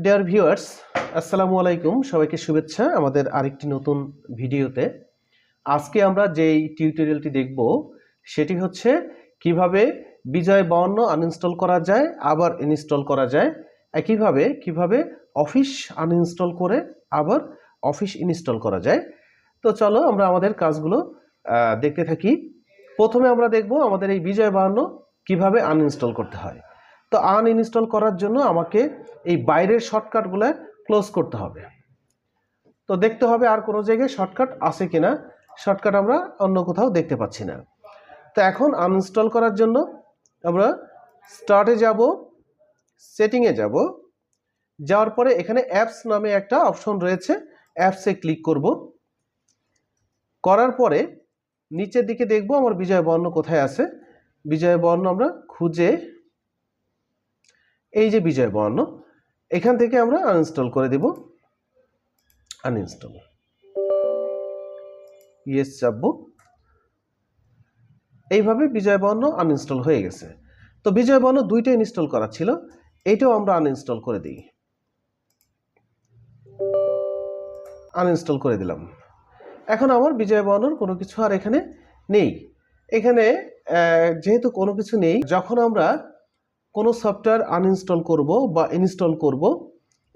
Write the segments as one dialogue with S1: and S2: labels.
S1: Dear viewers, আসসালামু আলাইকুম। সবাইকে শুভেচ্ছা আমাদের আরেকটি নতুন ভিডিওতে। আজকে আমরা যেই টিউটোরিয়ালটি দেখব সেটি হচ্ছে কিভাবে বিজয় 52 আনইনস্টল করা যায় আবার ইনস্টল করা যায়, একইভাবে কিভাবে অফিস আনইনস্টল করে আবার অফিস ইনস্টল করা যায়। তো চলো আমরা আমাদের কাজগুলো দেখতে থাকি। প্রথমে আমরা দেখব আমাদের এই বিজয় 52 কিভাবে আনইনস্টল করতে হয়। তো আনইনস্টল করার জন্য আমাকে এই বাইরের শর্টকাটগুলো ক্লোজ করতে হবে। তো দেখতে হবে আর কোনো জায়গায় শর্টকাট আছে কিনা। শর্টকাট আমরা অন্য কোথাও দেখতে পাচ্ছি না। তো এখন আনইনস্টল করার জন্য আমরা স্টার্টে যাব, সেটিংয়ে যাব, যাওয়ার পরে এখানে অ্যাপস নামে একটা অপশন রয়েছে, অ্যাপসে ক্লিক করব। করার পরে নিচের দিকে দেখব আমার বিজয় 52 কোথায় আছে। বিজয় 52 আমরা খুঁজে এই যে বিজয় 52, এখান থেকে আমরা আনইনস্টল করে দেব। আনইনস্টল, ইয়েস চাপবো। এইভাবে বিজয় 52 আনইনস্টল হয়ে গেছে। তো বিজয় 52 দুইটা ইনস্টল করা ছিল, এইটাও আমরা আনইনস্টল করে দিই। আনইনস্টল করে দিলাম। এখন আমার বিজয় 52 কোনো কিছু আর এখানে নেই। এখানে যেহেতু কোনো কিছু নেই, যখন আমরা কোনো সফটওয়্যার আনইনস্টল করব বা ইনস্টল করব,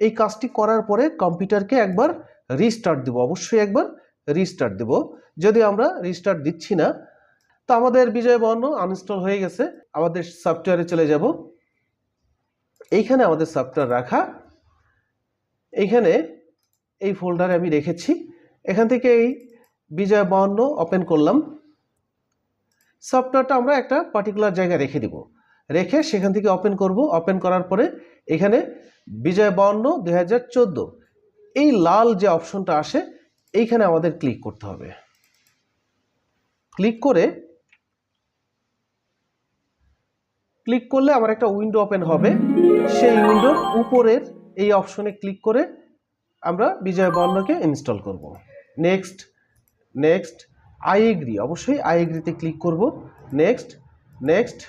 S1: এই কাজটি করার পরে কম্পিউটারকে একবার রিস্টার্ট দেব, অবশ্যই একবার রিস্টার্ট দেব। যদি আমরা রিস্টার্ট দিচ্ছি না, তো আমাদের বিজয় 52 আনইনস্টল হয়ে গেছে। আমাদের সফটওয়্যারে চলে যাব। এইখানে আমাদের সফটওয়্যার রাখা, এইখানে এই ফোল্ডারে আমি রেখেছি। এখান থেকে এই বিজয় 52 ওপেন করলাম। সফটওয়্যারটা আমরা একটা পার্টিকুলার জায়গায় রেখে দিব, রেখে সেখান থেকে ওপেন করব। ওপেন করার পরে এখানে বিজয় 52 2014 এই লাল যে অপশনটা আসে, এইখানে আমাদের ক্লিক করতে হবে। ক্লিক করলে আমার একটা উইন্ডো ওপেন হবে। সেই উইন্ডোর উপরের এই অপশনে ক্লিক করে আমরা বিজয় 52কে ইনস্টল করব। নেক্সট নেক্সট, আই এগ্রি, অবশ্যই আই এগ্রিতে ক্লিক করব। Next next.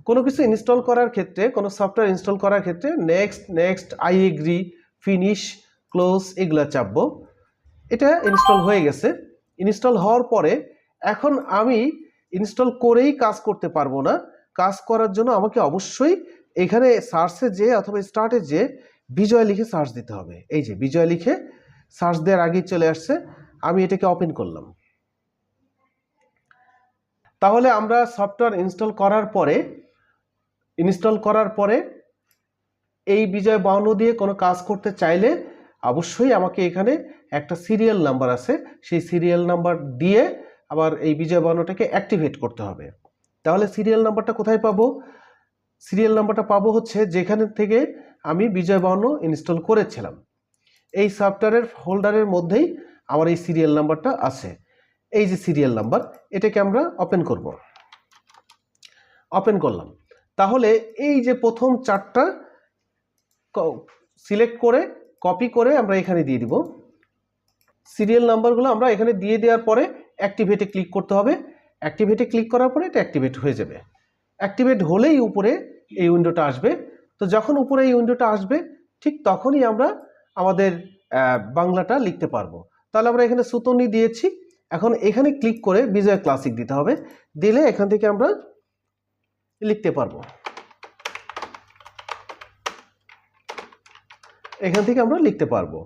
S1: কোনো কিছু ইনস্টল করার ক্ষেত্রে, কোনো সফটওয়্যার ইনস্টল করার ক্ষেত্রে next next, I agree, finish, close এগুলো চাপবো। এটা ইনস্টল হয়ে গেছে। ইনস্টল হওয়ার পরে এখন আমি ইনস্টল করেই কাজ করতে পারবো না। কাজ করার জন্য আমাকে অবশ্যই এখানে সার্চে যে অথবা স্টার্টে যে বিজয় লিখে সার্চ দিতে হবে। এই যে বিজয় লিখে সার্চ দেওয়ার আগেই চলে আসছে। আমি এটাকে ওপেন করলাম। তাহলে আমরা সফটওয়্যার ইনস্টল করার পরে এই বিজয় 52 দিয়ে কোনো কাজ করতে চাইলে অবশ্যই আমাকে এখানে একটা সিরিয়াল নাম্বার আছে, সেই সিরিয়াল নাম্বার দিয়ে আবার এই বিজয় 52টাকে অ্যাক্টিভেট করতে হবে। তাহলে সিরিয়াল নাম্বারটা কোথায় পাবো? সিরিয়াল নাম্বারটা পাবো হচ্ছে যেখানে থেকে আমি বিজয় 52 ইনস্টল করেছিলাম, এই সফটওয়্যারের ফোল্ডারের মধ্যেই আমার এই সিরিয়াল নাম্বারটা আছে। এই যে সিরিয়াল নাম্বার, এটাকে আমরা ওপেন করব। ওপেন করলাম। তাহলে এই যে প্রথম চারটা সিলেক্ট করে কপি করে আমরা এখানে দিয়ে দিব। সিরিয়াল নাম্বারগুলো আমরা এখানে দিয়ে দেওয়ার পরে অ্যাক্টিভেটে ক্লিক করতে হবে। অ্যাক্টিভেটে ক্লিক করার পরে এটা অ্যাক্টিভেট হয়ে যাবে। অ্যাক্টিভেট হলেই উপরে এই উইন্ডোটা আসবে। তো যখন উপরে এই উইন্ডোটা আসবে, ঠিক তখনই আমরা আমাদের বাংলাটা লিখতে পারবো। তাহলে আমরা এখানে সুতনি দিয়েছি, এখন এখানে ক্লিক করে বিজয় ক্লাসিক দিতে হবে। দিলে এখান থেকে আমরা লিখতে পারবো। এখান থেকে আমরা লিখতে পারবো।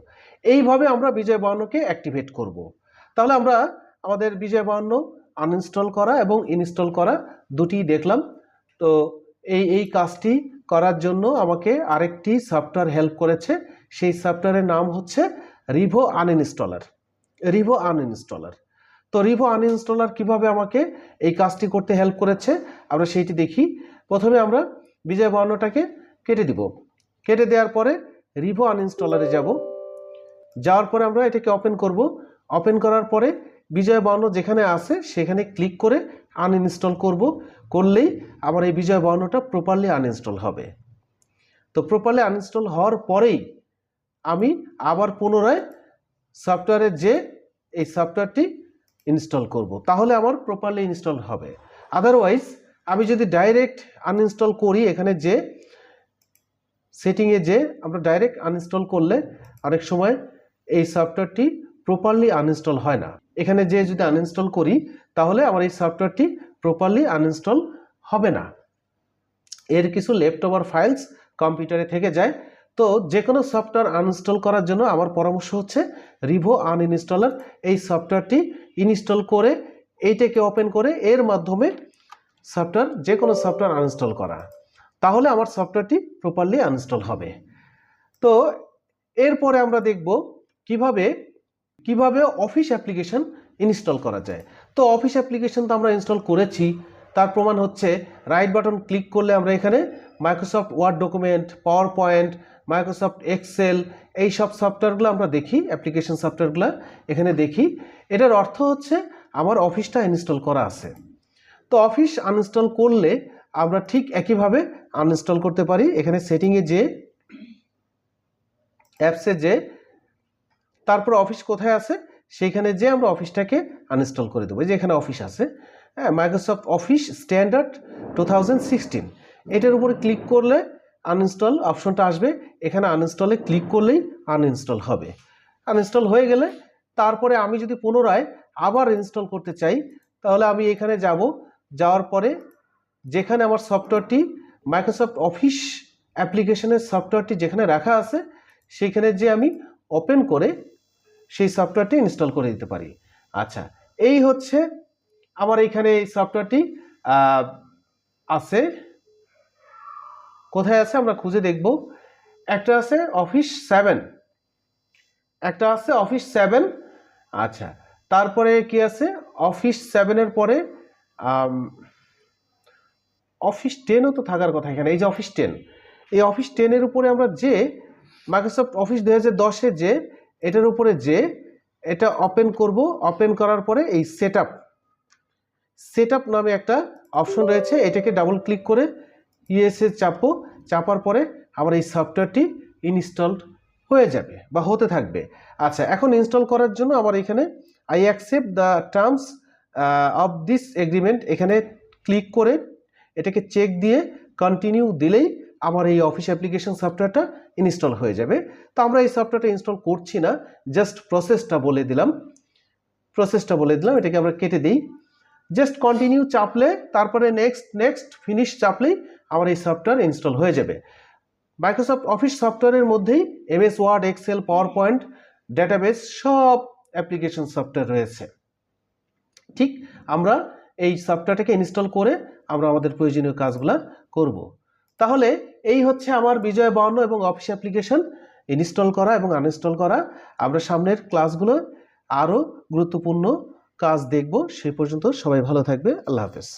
S1: এইভাবে আমরা বিজয় 52কে অ্যাক্টিভেট করব। তাহলে আমরা আমাদের বিজয় 52 আনইনস্টল করা এবং ইনস্টল করা দুটিই দেখলাম। তো এই কাজটি করার জন্য আমাকে আরেকটি সফটওয়্যার হেল্প করেছে। সেই সফটওয়্যারের নাম হচ্ছে রিভো আনইনস্টলার। রিভো আনইনস্টলার। তো রিভো আনইনস্টলার কিভাবে আমাকে এই কাজটি করতে হেল্প করেছে আমরা সেইটি দেখি। প্রথমে আমরা বিজয় 52টাকে কেটে দিব। কেটে দেওয়ার পরে রিভো আনইনস্টলারে যাব। যাওয়ার পরে আমরা এটাকে ওপেন করব। ওপেন করার পরে বিজয় 52 যেখানে আছে সেখানে ক্লিক করে আনইনস্টল করব। করলেই আমার এই বিজয় 52টা প্রপারলি আনইনস্টল হবে। তো প্রপারলি আনইনস্টল হওয়ার পরেই আমি আবার পুনরায় সফটওয়্যারে যে এই সফটওয়্যারটি ইনস্টল করব, তাহলে আমার প্রপারলি ইনস্টল হবে। আদারওয়াইজ আমি যদি ডাইরেক্ট আনইনস্টল করি, এখানে যে সেটিংয়ে যে আমরা ডাইরেক্ট আনইনস্টল করলে অনেক সময় এই সফটওয়্যারটি প্রপারলি আনইনস্টল হয় না। এখানে যে যদি আনইনস্টল করি তাহলে আমার এই সফটওয়্যারটি প্রপারলি আনইনস্টল হবে না, এর কিছু লেফট ওভার ফাইলস কম্পিউটারে থেকে যায়। তো যে কোনো সফটওয়্যার আনইনস্টল করার জন্য আমার পরামর্শ হচ্ছে রিভো আনইনস্টলার, এই সফটওয়্যারটি ইনস্টল করে এইটাকে ওপেন করে এর মাধ্যমে সফটওয়্যার যে কোনো সফটওয়্যার আনইনস্টল করা, তাহলে আমার সফটওয়্যারটি প্রপারলি আনইনস্টল হবে। তো এরপরে আমরা দেখব কিভাবে অফিস অ্যাপ্লিকেশন ইনস্টল করা যায়। তো অফিস অ্যাপ্লিকেশন তো আমরা ইনস্টল করেছি, তার প্রমাণ হচ্ছে রাইট বাটন ক্লিক করলে আমরা এখানে Microsoft Word document, PowerPoint, Microsoft Excel, এই সব সফটওয়্যারগুলো আমরা দেখি, অ্যাপ্লিকেশন সফটওয়্যারগুলো এখানে দেখি। এটার অর্থ হচ্ছে আমার অফিসটা ইনস্টল করা আছে। তো অফিস আনইনস্টল করলে আমরা ঠিক একইভাবে আনইনস্টল করতে পারি। এখানে সেটিংয়ে যে অ্যাপসে যে তারপর অফিস কোথায় আছে সেইখানে যে আমরা অফিসটাকে আনইনস্টল করে দেবো। যে এখানে অফিস আছে, হ্যাঁ, মাইক্রোসফট অফিস স্ট্যান্ডার্ড 2016, এটার উপরে ক্লিক করলে আনইনস্টল অপশনটা আসবে। এখানে আনইনস্টলে ক্লিক করলেই আনইনস্টল হবে। আনইনস্টল হয়ে গেলে তারপরে আমি যদি পুনরায় আবার ইনস্টল করতে চাই তাহলে আমি এখানে যাব, যাওয়ার পরে যেখানে আমার সফটওয়্যারটি মাইক্রোসফট অফিস অ্যাপ্লিকেশনের সফটওয়্যারটি যেখানে রাখা আছে সেখানে যে আমি ওপেন করে সেই সফটওয়্যারটি ইনস্টল করে দিতে পারি। আচ্ছা, এই হচ্ছে আমার এইখানে এই সফটওয়্যারটি আছে। কোথায় আছে আমরা খুঁজে দেখব। একটা আছে অফিস 7, একটা আছে অফিস 7। আচ্ছা, তারপরে কি আছে অফিস 7-এর পরে অফিস 10ও তো থাকার কথা এখানে। এই যে অফিস 10, এই অফিস 10-এর উপরে আমরা যে মাইক্রোসফট অফিস 2010-এ যে এটার উপরে যে এটা ওপেন করব। ওপেন করার পরে এই সেটআপ নামে একটা অপশন রয়েছে, এটাকে ডাবল ক্লিক করে ইএসএ চাপবো। চাপার পরে আমার এই সফটওয়্যারটি ইনস্টলড হয়ে যাবে বা হতে থাকবে। আচ্ছা, এখন ইনস্টল করার জন্য আমার এখানে I accept the terms of this agreement, এখানে ক্লিক করে এটাকে চেক দিয়ে কন্টিনিউ দিলেই আমার এই অফিস অ্যাপ্লিকেশন সফটওয়্যারটা ইনস্টল হয়ে যাবে। তো আমরা এই সফটওয়্যারটা ইনস্টল করছি না, জাস্ট প্রসেসটা বলে দিলাম, এটাকে আমরা কেটে দিই। জাস্ট কন্টিনিউ চাপলে তারপরে নেক্সট ফিনিশ চাপলেই আমার এই সফটওয়্যার ইনস্টল হয়ে যাবে। মাইক্রোসফট অফিস সফটওয়্যারের মধ্যেই MS Word, Excel, PowerPoint, database সব অ্যাপ্লিকেশন সফটওয়্যার রয়েছে। ঠিক আমরা এই সফটওয়্যারটাকে ইনস্টল করে আমরা আমাদের প্রয়োজনীয় কাজগুলো করব। তাহলে এই হচ্ছে আমার বিজয় 52 এবং অফিস অ্যাপ্লিকেশন ইনস্টল করা এবং আনইনস্টল করা। আমরা সামনের ক্লাসগুলো আরও গুরুত্বপূর্ণ কাজ দেখব। সেই পর্যন্ত সবাই ভালো থাকবে। আল্লাহ হাফেজ।